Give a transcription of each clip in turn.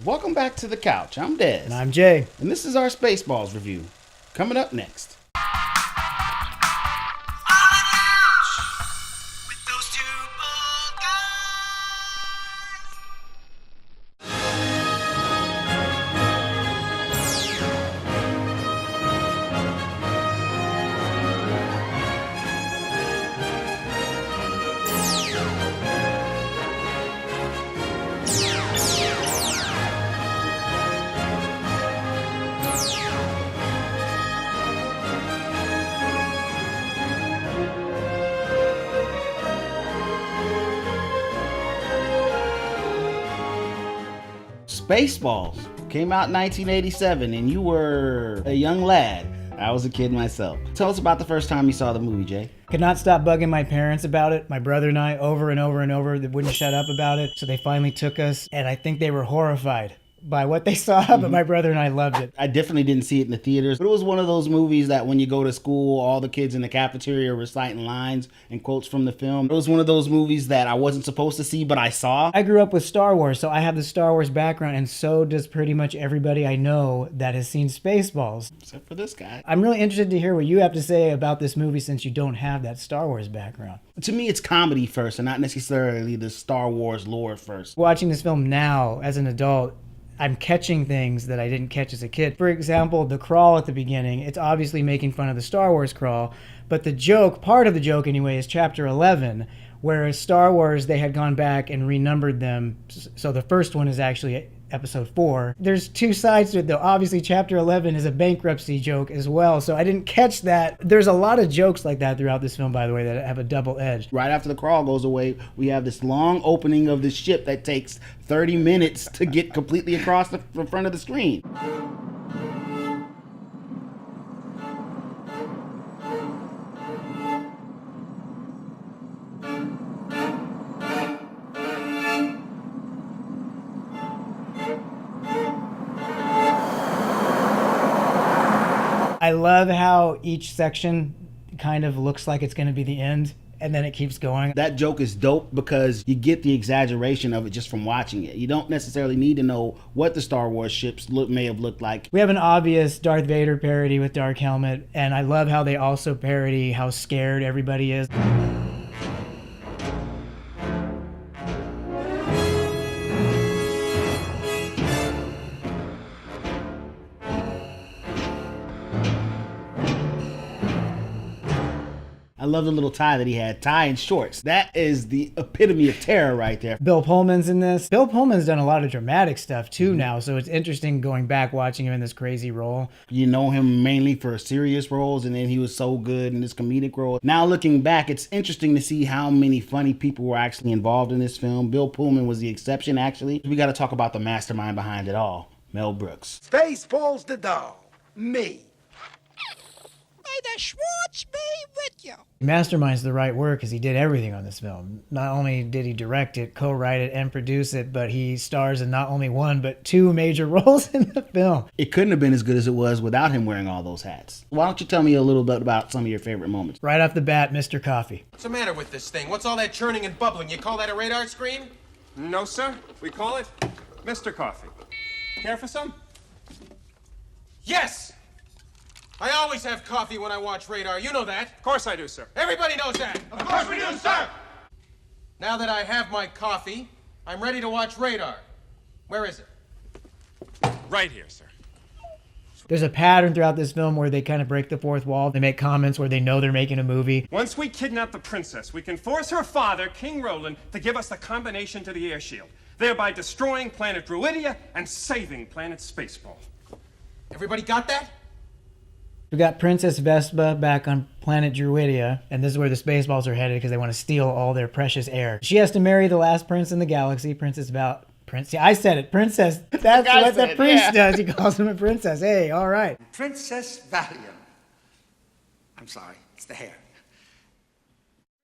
Welcome back to the couch. I'm Dez. And I'm Jay. And this is our Spaceballs review. Coming up next. Spaceballs came out in 1987 and you were a young lad. I was a kid myself. Tell us about the first time you saw the movie, Jay. Could not stop bugging my parents about it. My brother and I, over and over and over, they wouldn't shut up about it. So they finally took us, and I think they were horrified by what they saw, but my brother and I loved it. I definitely didn't see it in the theaters, but it was one of those movies that when you go to school, all the kids in the cafeteria are reciting lines and quotes from the film. It was one of those movies that I wasn't supposed to see, but I saw. I grew up with Star Wars, so I have the Star Wars background, and so does pretty much everybody I know that has seen Spaceballs. Except for this guy. I'm really interested to hear what you have to say about this movie since you don't have that Star Wars background. To me, it's comedy first and not necessarily the Star Wars lore first. Watching this film now as an adult, I'm catching things that I didn't catch as a kid. For example, the crawl at the beginning, it's obviously making fun of the Star Wars crawl, but the joke, part of the joke anyway, is Chapter 11, whereas Star Wars, they had gone back and renumbered them, so the first one is actually Episode 4. There's two sides to it, though. Obviously, Chapter 11 is a bankruptcy joke as well, so I didn't catch that. There's a lot of jokes like that throughout this film, by the way, that have a double edge. Right after the crawl goes away, we have this long opening of the ship that takes 30 minutes to get completely across the front of the screen. I love how each section kind of looks like it's going to be the end, and then it keeps going. That joke is dope because you get the exaggeration of it just from watching it. You don't necessarily need to know what the Star Wars ships may have looked like. We have an obvious Darth Vader parody with Dark Helmet, and I love how they also parody how scared everybody is. I love the little tie that he had, tie and shorts. That is the epitome of terror right there. Bill Pullman's in this. Bill Pullman's done a lot of dramatic stuff too now, so it's interesting going back watching him in this crazy role. You know him mainly for serious roles, and then he was so good in this comedic role. Now looking back, it's interesting to see how many funny people were actually involved in this film. Bill Pullman was the exception, actually. We got to talk about the mastermind behind it all, Mel Brooks. Spaceballs the doll, me. May the Schwartz be with you. Mastermind's the right word because he did everything on this film. Not only did he direct it, co-write it, and produce it, but he stars in not only one, but two major roles in the film. It couldn't have been as good as it was without him wearing all those hats. Why don't you tell me a little bit about some of your favorite moments? Right off the bat, Mr. Coffee. What's the matter with this thing? What's all that churning and bubbling? You call that a radar screen? No, sir. We call it Mr. Coffee. Care for some? Yes! I always have coffee when I watch radar. You know that. Of course I do, sir. Everybody knows that. Of course we do, sir! Now that I have my coffee, I'm ready to watch radar. Where is it? Right here, sir. There's a pattern throughout this film where they kind of break the fourth wall. They make comments where they know they're making a movie. Once we kidnap the princess, we can force her father, King Roland, to give us the combination to the air shield, thereby destroying planet Druidia and saving planet Spaceball. Everybody got that? We got Princess Vespa back on planet Druidia, and this is where the Spaceballs are headed because they want to steal all their precious air. She has to marry the last prince in the galaxy, Yeah, I said it, Princess. That's what the priest does. He calls him a princess. Hey, all right. Princess Valium. I'm sorry, it's the hair.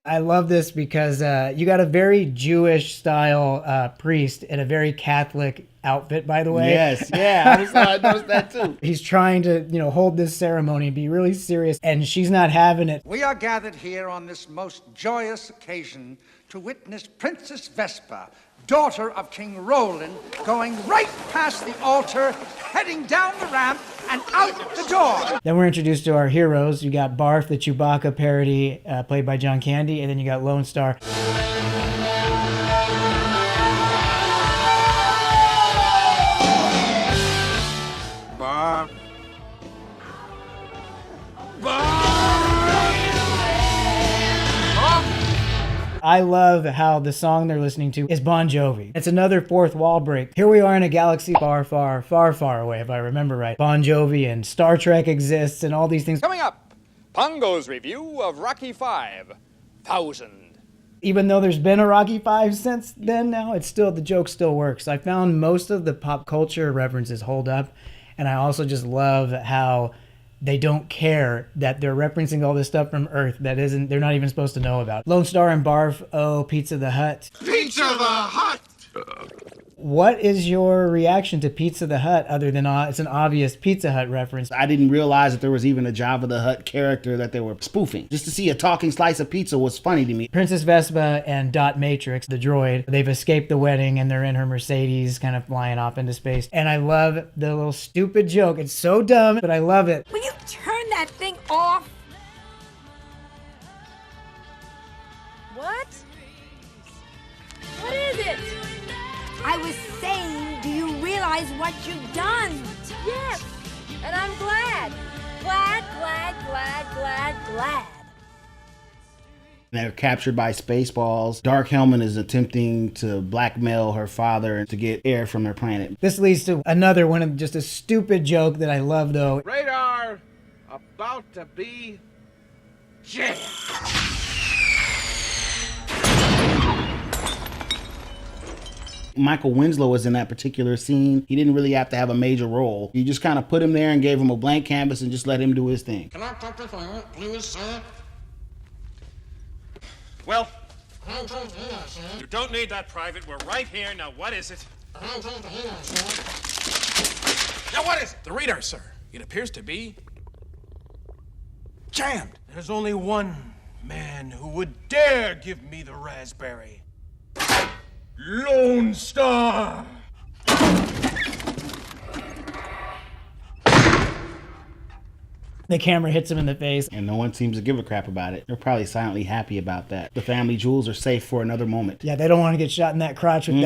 I love this because you got a very Jewish style priest in a very Catholic outfit, by the way. Yes, yeah, I noticed that too. He's trying to, hold this ceremony and be really serious, and she's not having it. We are gathered here on this most joyous occasion to witness Princess Vespa, daughter of King Roland, going right past the altar, heading down the ramp and out the door. Then we're introduced to our heroes. You got Barf, the Chewbacca parody, played by John Candy, and then you got Lone Star. Barf. I love how the song they're listening to is Bon Jovi. It's another fourth wall break. Here we are in a galaxy far, far, far, far away, if I remember right. Bon Jovi and Star Trek exists and all these things. Coming up, Pongo's review of Rocky 5,000. Even though there's been a Rocky 5 since then now, it's still, the joke still works. I found most of the pop culture references hold up, and I also just love how they don't care that they're referencing all this stuff from Earth that isn't, they're not even supposed to know about. Lone Star and Barf, oh, Pizza the Hutt. Pizza the Hutt! What is your reaction to Pizza the Hutt other than it's an obvious Pizza Hut reference? I didn't realize that there was even a Jabba the Hutt character that they were spoofing. Just to see a talking slice of pizza was funny to me. Princess Vespa and Dot Matrix, the droid, they've escaped the wedding and they're in her Mercedes kind of flying off into space. And I love the little stupid joke. It's so dumb, but I love it. Will you turn that thing off? What? What is it? I was saying, do you realize what you've done? Yes, and I'm glad. Glad. They're captured by Spaceballs. Dark Helmet is attempting to blackmail her father to get air from their planet. This leads to another one of just a stupid joke that I love though. Radar about to be jammed. Michael Winslow was in that particular scene. He didn't really have to have a major role. You just kind of put him there and gave him a blank canvas and just let him do his thing. Can I talk this over, please, sir? Well, you don't need that, Private. We're right here. Now, what is it? Now, what is it? The radar, sir. It appears to be jammed. There's only one man who would dare give me the raspberry. Lone Star! The camera hits him in the face. And no one seems to give a crap about it. They're probably silently happy about that. The family jewels are safe for another moment. Yeah, they don't want to get shot in that crotch with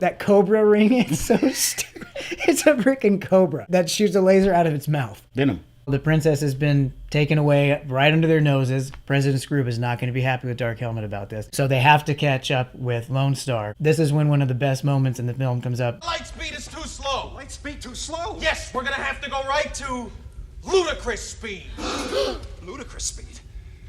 that cobra ring. It's so stupid. It's a freaking cobra that shoots a laser out of its mouth. Venom. The princess has been taken away right under their noses. President Scrooge is not going to be happy with Dark Helmet about this. So they have to catch up with Lone Star. This is when one of the best moments in the film comes up. Light speed is too slow. Light speed too slow? Yes, we're gonna have to go right to ludicrous speed. Ludicrous speed.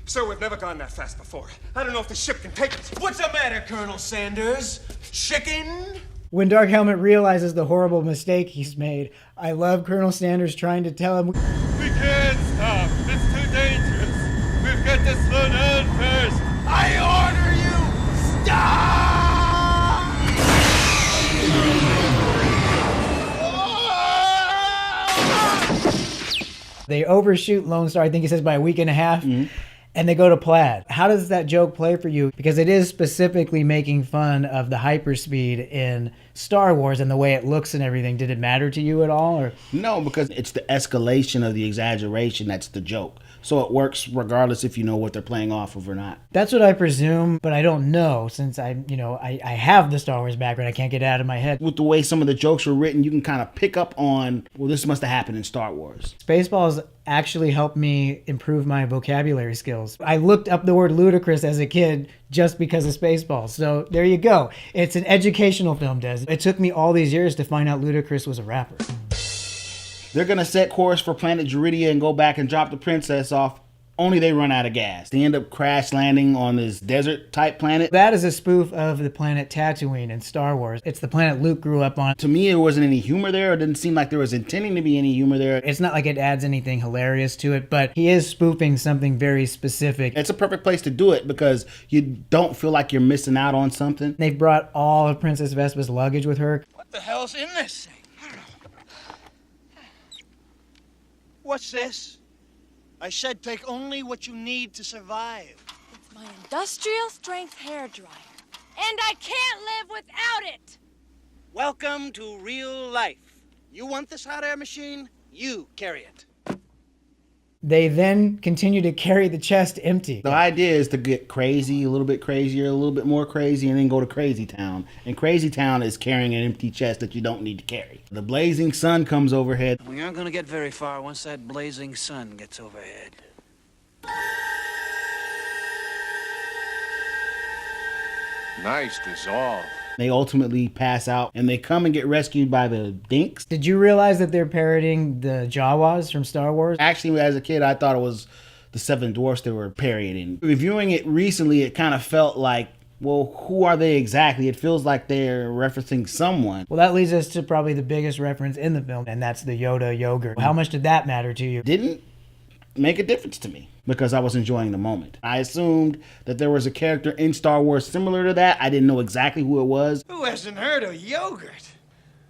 Sir, we've never gone that fast before. I don't know if the ship can take us. What's the matter, Colonel Sanders? Chicken? When Dark Helmet realizes the horrible mistake he's made, I love Colonel Sanders trying to tell him, We can't stop. It's too dangerous. We've got to slow down first. I order you, stop! they overshoot Lone Star, I think he says by a week and a half. And they go to Plaid. How does that joke play for you? Because it is specifically making fun of the hyperspeed in Star Wars and the way it looks and everything. Did it matter to you at all? Or? No, because it's the escalation of the exaggeration that's the joke. So it works regardless if you know what they're playing off of or not. That's what I presume, but I don't know since I have the Star Wars background. I can't get it out of my head. With the way some of the jokes were written, you can kind of pick up on, well, this must have happened in Star Wars. Spaceballs actually helped me improve my vocabulary skills. I looked up the word ludicrous as a kid just because of Spaceballs. So there you go. It's an educational film, Des. It took me all these years to find out Ludacris was a rapper. They're going to set course for planet Juridia and go back and drop the princess off. Only they run out of gas. They end up crash landing on this desert type planet. That is a spoof of the planet Tatooine in Star Wars. It's the planet Luke grew up on. To me, there wasn't any humor there. It didn't seem like there was intending to be any humor there. It's not like it adds anything hilarious to it, but he is spoofing something very specific. It's a perfect place to do it because you don't feel like you're missing out on something. They've brought all of Princess Vespa's luggage with her. What the hell's in this thing? What's this? I said take only what you need to survive. My industrial strength hairdryer. And I can't live without it! Welcome to real life. You want this hot air machine? You carry it. They then continue to carry the chest empty. The idea is to get crazy, a little bit crazier, a little bit more crazy, and then go to Crazy Town. And Crazy Town is carrying an empty chest that you don't need to carry. The blazing sun comes overhead. We aren't going to get very far once that blazing sun gets overhead. Nice dissolve. They ultimately pass out, and they come and get rescued by the Dinks. Did you realize that they're parodying the Jawas from Star Wars? Actually, as a kid, I thought it was the Seven Dwarfs they were parodying. Reviewing it recently, it kind of felt like, well, who are they exactly? It feels like they're referencing someone. Well, that leads us to probably the biggest reference in the film, and that's the Yoda yogurt. How much did that matter to you? Didn't make a difference to me because I was enjoying the moment. I assumed that there was a character in Star Wars similar to that. I didn't know exactly who it was. Who hasn't heard of yogurt?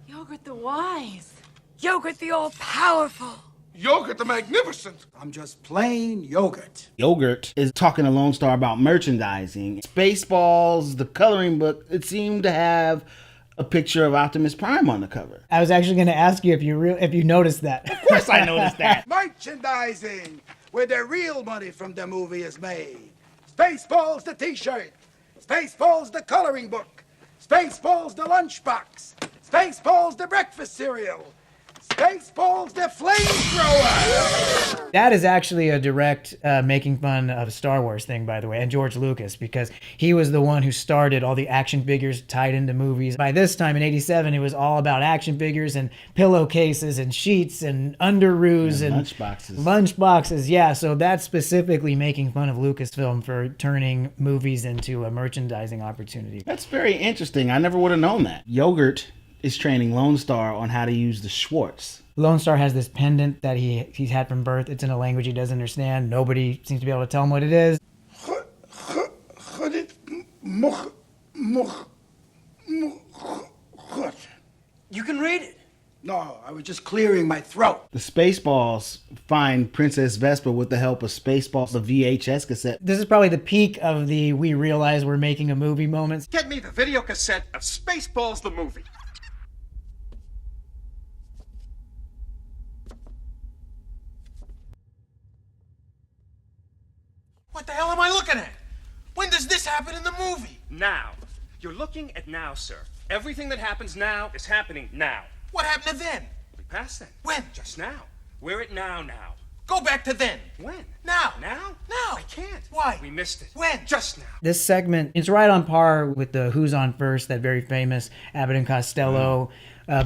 Yogurt the wise. Yogurt the all-powerful. Yogurt the magnificent. I'm just plain yogurt. Yogurt is talking to Lone Star about merchandising. Spaceballs, the coloring book, it seemed to have a picture of Optimus Prime on the cover. I was actually going to ask you if you noticed that. Of course I noticed that. Merchandising, where the real money from the movie is made. Spaceballs the t-shirt. Spaceballs the coloring book. Spaceballs the lunchbox. Spaceballs the breakfast cereal. Spaceballs the flamethrower. That is actually a direct making fun of Star Wars thing, by the way, and George Lucas, because he was the one who started all the action figures tied into movies. By this time in '87, it was all about action figures and pillowcases and sheets and underoos and lunchboxes. Lunchboxes, yeah. So that's specifically making fun of Lucasfilm for turning movies into a merchandising opportunity. That's very interesting. I never would have known that. Yogurt is training Lone Star on how to use the Schwartz. Lone Star has this pendant that he's had from birth. It's in a language he doesn't understand. Nobody seems to be able to tell him what it is. You can read it. No, I was just clearing my throat. The Spaceballs find Princess Vespa with the help of Spaceballs, the VHS cassette. This is probably the peak of the we realize we're making a movie moments. Get me the video cassette of Spaceballs the movie. What the hell am I looking at? When does this happen in the movie? Now. You're looking at now, sir. Everything that happens now is happening now. What happened to then? We passed then. When? Just now. We're at now. Go back to then. When? Now. Now? Now. I can't. Why? We missed it. When? Just now. This segment, it's right on par with the Who's on First, that very famous Abbott and Costello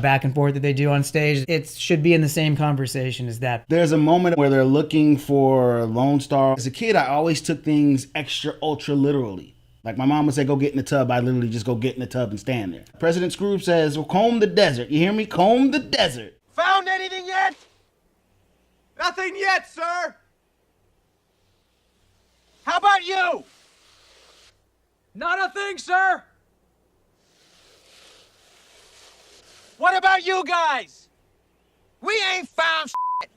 back and forth that they do on stage. It should be in the same conversation as that. There's a moment where they're looking for Lone Star. As a kid, I always took things extra ultra literally. Like my mom would say, go get in the tub. I literally just go get in the tub and stand there. President Scrooge says, well, comb the desert. You hear me? Comb the desert. Found anything yet? Nothing yet, sir. How about you? Not a thing, sir. What about you guys? We ain't found shit.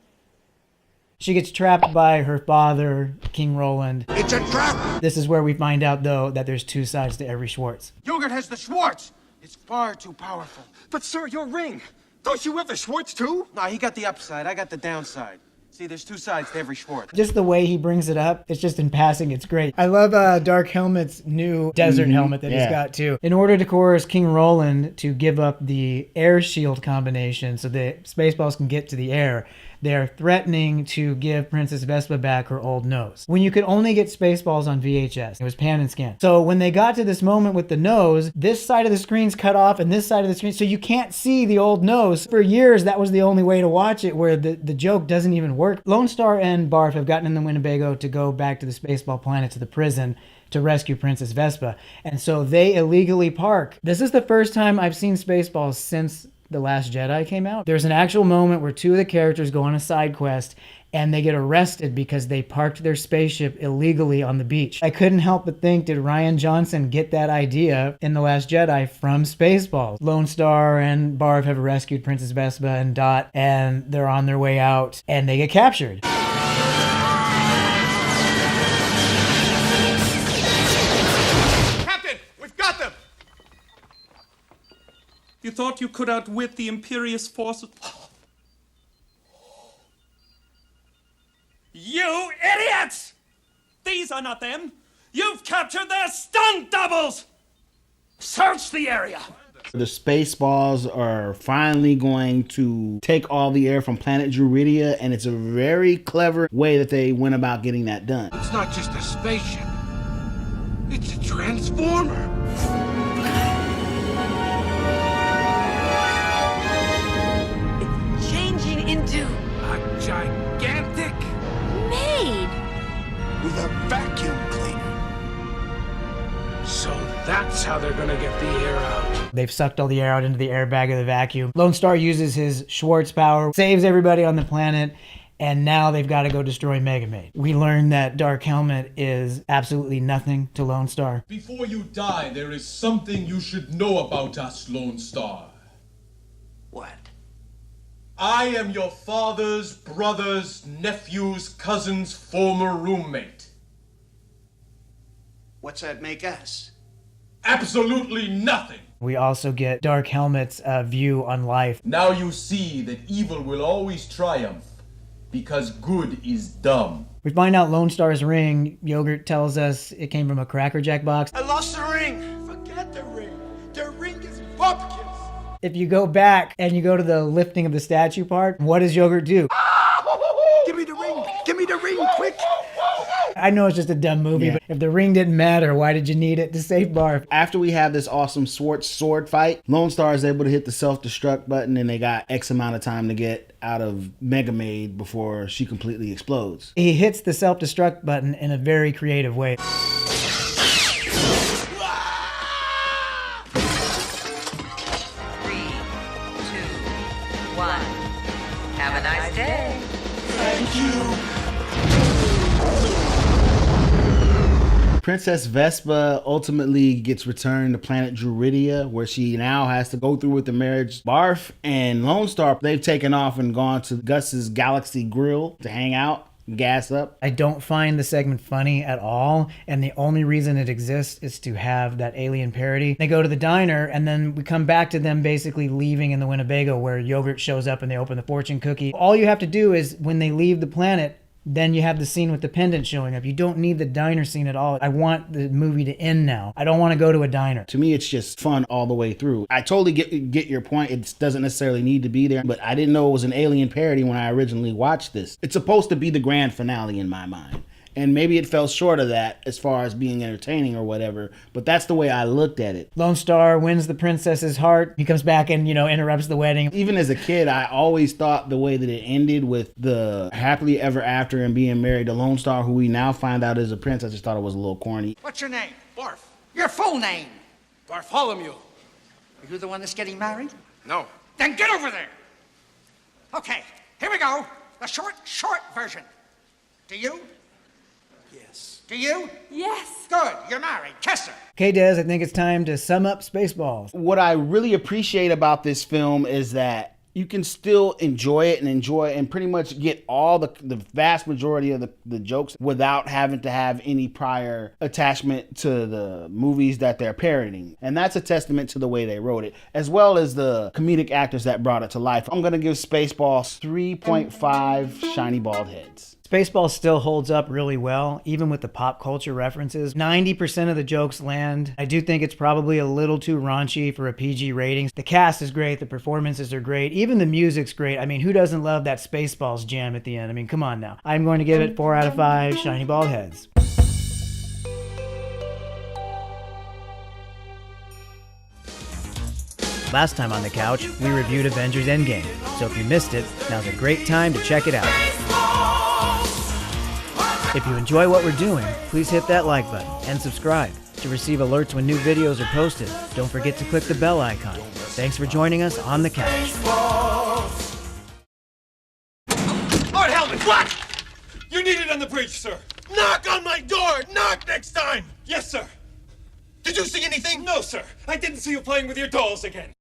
She gets trapped by her father, King Roland. It's a trap. This is where we find out, though, that there's two sides to every Schwartz. Yogurt has the Schwartz. It's far too powerful. But, sir, your ring. Don't you have the Schwartz, too? No, he got the upside. I got the downside. See, there's two sides to every Schwartz. Just the way he brings it up, it's just in passing, it's great. I love Dark Helmet's new desert helmet that he's got, too. In order to coerce King Roland to give up the air shield combination so the Spaceballs can get to the air, they're threatening to give Princess Vespa back her old nose. When you could only get Spaceballs on VHS, it was pan and scan. So when they got to this moment with the nose, this side of the screen's cut off and this side of the screen, so you can't see the old nose. For years, that was the only way to watch it, where the joke doesn't even work. Lone Star and Barf have gotten in the Winnebago to go back to the Spaceball planet, to the prison, to rescue Princess Vespa. And so they illegally park. This is the first time I've seen Spaceballs since The Last Jedi came out. There's an actual moment where two of the characters go on a side quest and they get arrested because they parked their spaceship illegally on the beach. I couldn't help but think, did Rian Johnson get that idea in The Last Jedi from Spaceballs? Lone Star and Barf have rescued Princess Vespa and Dot, and they're on their way out and they get captured. You thought you could outwit the imperious forces? You idiots! These are not them! You've captured their stunt doubles! Search the area! The Spaceballs are finally going to take all the air from planet Druidia, and it's a very clever way that they went about getting that done. It's not just a spaceship. It's a transformer. It's changing into A gigantic maid. with a vacuum cleaner. So that's how they're gonna get the air out. They've sucked all the air out into the airbag of the vacuum. Lone Star uses his Schwartz power, saves everybody on the planet, and now they've got to go destroy Mega Maid. We learn that Dark Helmet is absolutely nothing to Lone Star. Before you die, there is something you should know about us, Lone Star. What? I am your father's brother's nephew's cousin's former roommate. What's that make us? Absolutely nothing. We also get Dark Helmet's view on life. Now you see that evil will always triumph, because good is dumb. We find out Lone Star's ring, Yogurt tells us it came from a Cracker Jack box. I lost the ring. Forget the ring. The ring is bupkis. If you go back and you go to the lifting of the statue part, what does Yogurt do? Give me the ring. Give me the ring, quick. I know it's just a dumb movie, but if the ring didn't matter, why did you need it to save Barf? After we have this awesome Schwartz sword fight, Lone Star is able to hit the self-destruct button, and they got X amount of time to get out of Mega Maid before she completely explodes. He hits the self-destruct button in a very creative way. 3, 2, 1. Have a nice day. Thank you. Princess Vespa ultimately gets returned to planet Druidia, where she now has to go through with the marriage. Barf and Lone Star, they've taken off and gone to Gus's Galaxy Grill to hang out, gas up. I don't find the segment funny at all, and the only reason it exists is to have that alien parody. They go to the diner, and then we come back to them basically leaving in the Winnebago, where Yogurt shows up and they open the fortune cookie. All you have to do is, when they leave the planet, then you have the scene with the pendant showing up. You don't need the diner scene at all. I want the movie to end now. I don't want to go to a diner. To me, it's just fun all the way through. I totally get your point. It doesn't necessarily need to be there, but I didn't know it was an alien parody when I originally watched this. It's supposed to be the grand finale in my mind. And maybe it fell short of that as far as being entertaining or whatever, but that's the way I looked at it. Lone Star wins the princess's heart. He comes back and, interrupts the wedding. Even as a kid, I always thought the way that it ended with the happily ever after and being married to Lone Star, who we now find out is a prince, I just thought it was a little corny. What's your name? Barf. Your full name? Bartholomew. Are you the one that's getting married? No. Then get over there. Okay, here we go. The short version. Do you? Yes. Do you? Yes. Good, you're married. Kiss her. Okay, Des, I think it's time to sum up Spaceballs. What I really appreciate about this film is that you can still enjoy it and pretty much get all the vast majority of the jokes without having to have any prior attachment to the movies that they're parodying. And that's a testament to the way they wrote it, as well as the comedic actors that brought it to life. I'm going to give Spaceballs 3.5 shiny bald heads. Spaceballs still holds up really well, even with the pop culture references. 90% of the jokes land. I do think it's probably a little too raunchy for a PG rating. The cast is great, the performances are great, even the music's great. I mean, who doesn't love that Spaceballs jam at the end? I mean, come on now. I'm going to give it 4 out of 5 shiny bald heads. Last time on the couch, we reviewed Avengers Endgame, so if you missed it, now's a great time to check it out. If you enjoy what we're doing, please hit that like button and subscribe to receive alerts when new videos are posted. Don't forget to click the bell icon. Thanks for joining us on the couch. Lord Helmet, what? You need it on the bridge, sir. Knock on my door! Knock next time! Yes, sir. Did you see anything? No, sir. I didn't see you playing with your dolls again.